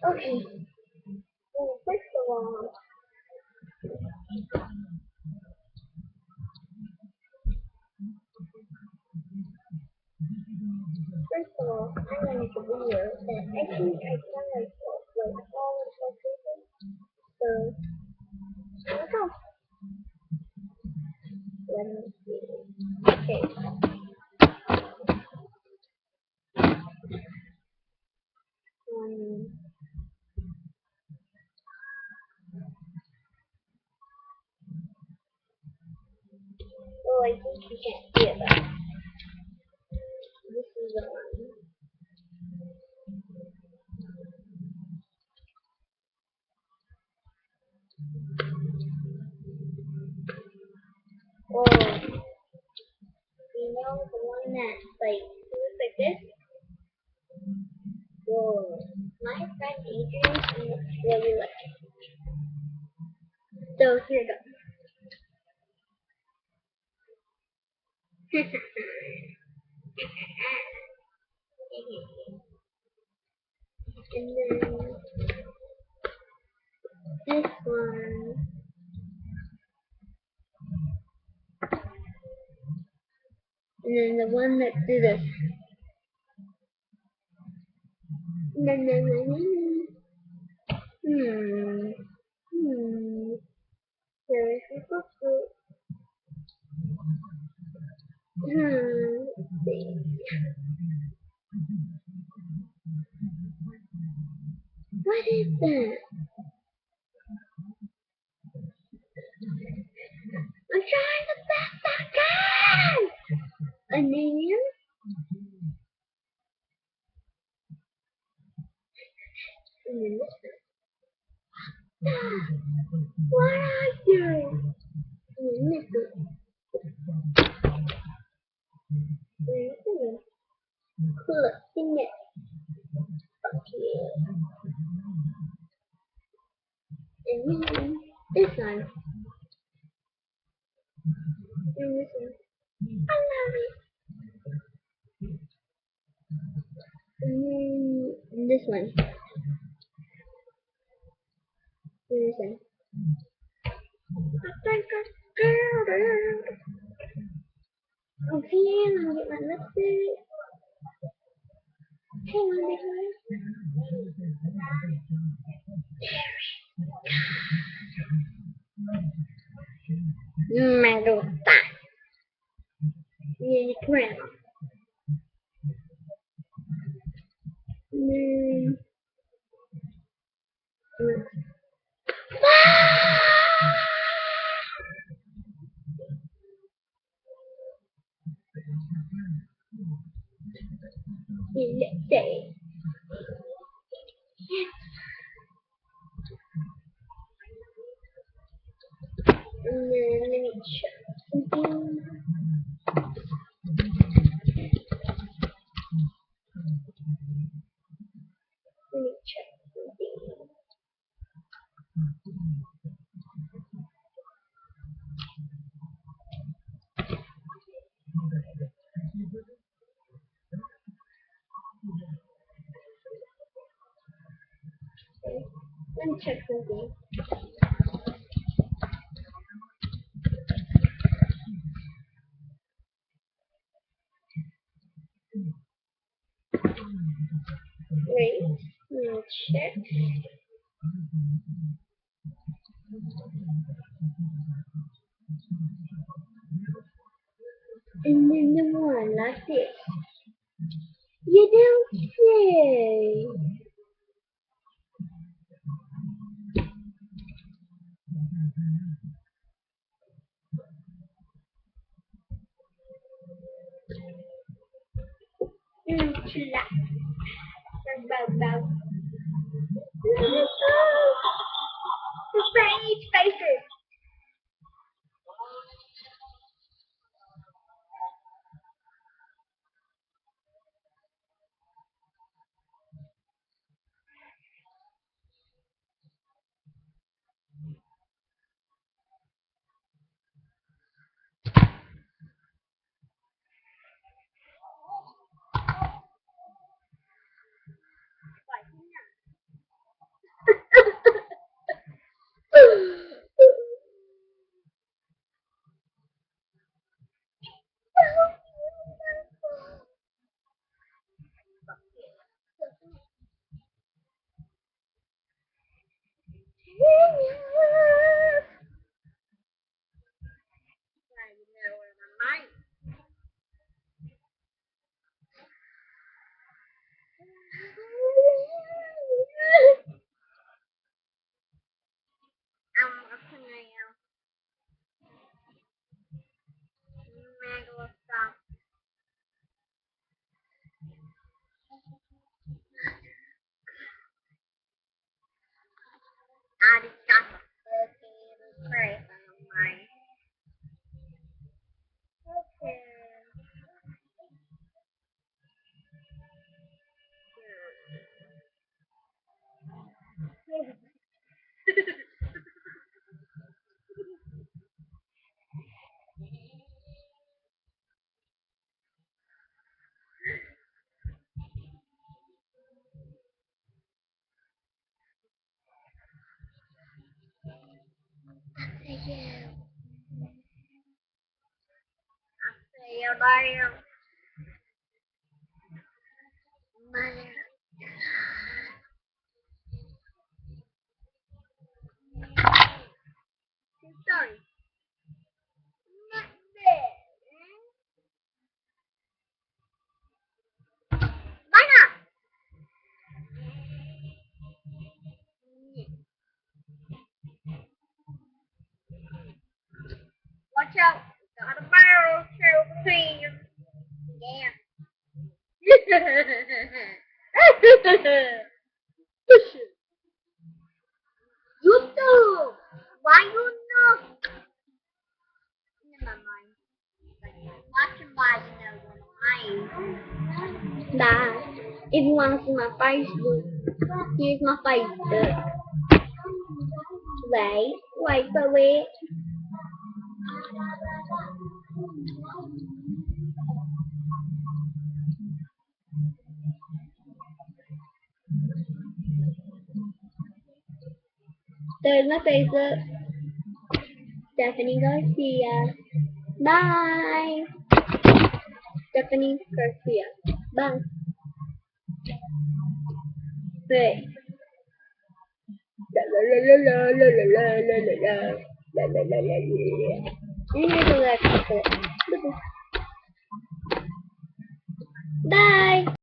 Okay. Well, first of all, I'm gonna make a video that I think I can like all of my people. So here we go. Let me see. Okay. Um. Oh, I think you can't see it though. This is the one. Oh, you know the one that like looks like this. Whoa. My friend Adrian looks really like it. So here we go. And then this one. And then the one that do this. No, no, no, no, no. Hmm. Hmm. There is a fruit. Let's see. What is that? I'm trying the best I can. A name? And then this one. What are you? And then this one. Cool. Sing it. Okay. And then this one. And this one. I love it. And then this one. And this one. Okay, I'm gonna get my lipstick. Hang on, me gusta. Y crema. Mm. Lipstick. And then let me check something. Let me check something. Okay. Let me check something. Wait. Let me check. And then the one like this. You don't say. Chillax. Bow bow. Strange faces. Bye. Sorry. Mana? Watch out. Got a barrel trail between you. Yeah. YouTube. Why you know? Never mind. Watching by Nah, if you want to see my Facebook, here's my Facebook. Wait for it. There's my Facebook. Stephanie Garcia. Bye. Stephanie Garcia. Bye. Wait. La la la la la la la la la la la la la la la. You need to let it. Bye.